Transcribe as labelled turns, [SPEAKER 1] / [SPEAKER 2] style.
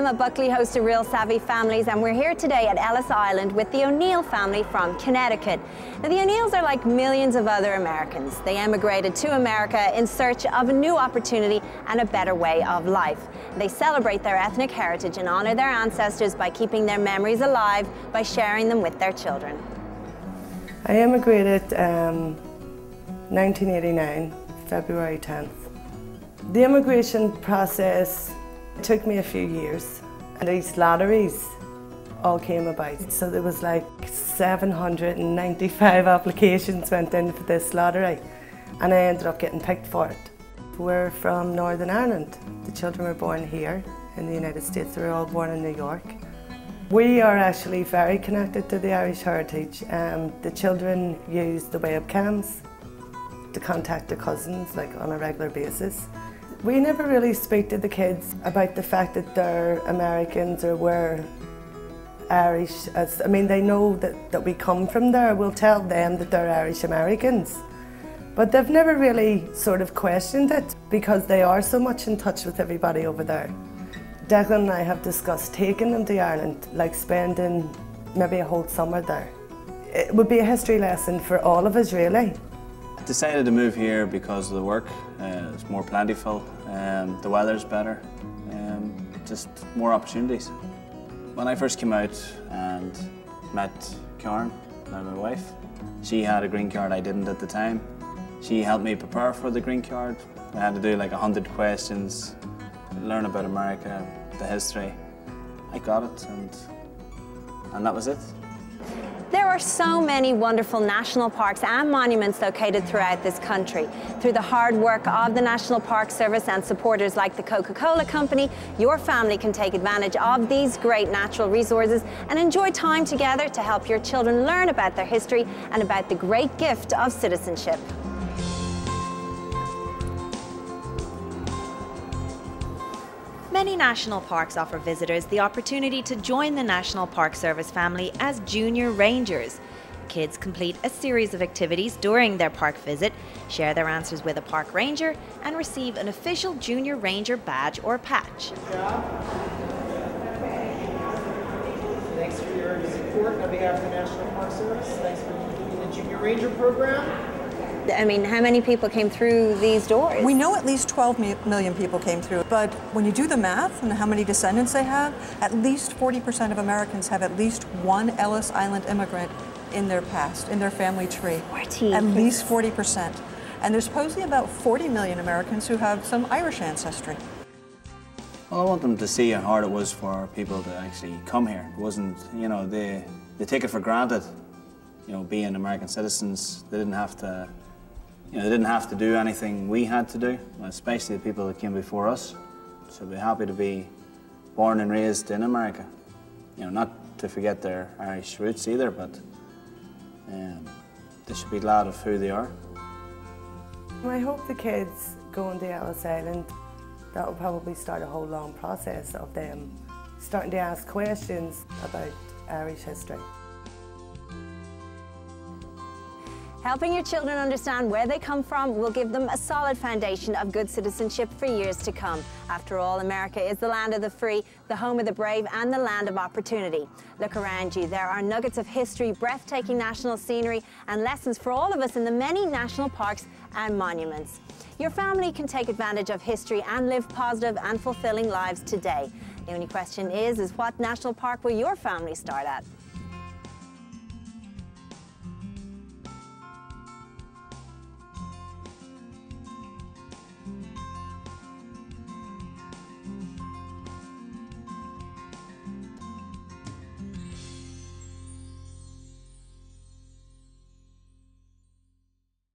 [SPEAKER 1] at Buckley host of Real Savvy Families, and we're here today at Ellis Island with the ONeil family from Connecticut. Now, the ONeils are like millions of other Americans. They emigrated to America in search of a new opportunity and a better way of life. They celebrate their ethnic heritage and honor their ancestors by keeping their memories alive by sharing them with their children.
[SPEAKER 2] I emigrated 1989, February 10th. The immigration process took me a few years, and these lotteries all came about. So there was like 795 applications went in for this lottery, and I ended up getting picked for it. We're from Northern Ireland. The children were born here in the United States. They were all born in New York. We are actually very connected to the Irish heritage. The children use the webcams to contact their cousins like on a regular basis. We never really speak to the kids about the fact that they're Americans or we're Irish. I mean, they know that we come from there. We'll tell them that they're Irish Americans. But they've never really sort of questioned it because they are so much in touch with everybody over there. Declan and I have discussed taking them to Ireland, like spending maybe a whole summer there. It would be a history lesson for all of us, really.
[SPEAKER 3] I decided to move here because of the work. It's more plentiful, the weather's better, just more opportunities. When I first came out and met Karen, now my wife, she had a green card, I didn't at the time. She helped me prepare for the green card. I had to do like 100 questions, learn about America, the history. I got it, and that was it.
[SPEAKER 1] There are so many wonderful national parks and monuments located throughout this country. Through the hard work of the National Park Service and supporters like the Coca-Cola Company, your family can take advantage of these great natural resources and enjoy time together to help your children learn about their history and about the great gift of citizenship.
[SPEAKER 4] Many national parks offer visitors the opportunity to join the National Park Service family as junior rangers. Kids complete a series of activities during their park visit, share their answers with a park ranger, and receive an official junior ranger badge or patch.
[SPEAKER 5] Good job. Thanks for your support on behalf of the National Park Service. Thanks for doing the junior ranger program.
[SPEAKER 1] I mean, how many people came through these doors?
[SPEAKER 6] We know at least 12 million people came through, but when you do the math and how many descendants they have, at least 40% of Americans have at least one Ellis Island immigrant in their past, in their family tree.
[SPEAKER 1] 40.
[SPEAKER 6] At least 40%. And there's supposedly about 40 million Americans who have some Irish ancestry.
[SPEAKER 3] Well, I want them to see how hard it was for people to actually come here. It wasn't, you know, they take it for granted, you know, being American citizens. They didn't have to, you know, they didn't have to do anything we had to do, especially the people that came before us. So we're happy to be born and raised in America. You know, not to forget their Irish roots either, but they should be glad of who they are.
[SPEAKER 2] I hope the kids going to Ellis Island, that will probably start a whole long process of them starting to ask questions about Irish history.
[SPEAKER 1] Helping your children understand where they come from will give them a solid foundation of good citizenship for years to come. After all, America is the land of the free, the home of the brave, and the land of opportunity. Look around you. There are nuggets of history, breathtaking national scenery, and lessons for all of us in the many national parks and monuments. Your family can take advantage of history and live positive and fulfilling lives today. The only question is what national park will your family start at?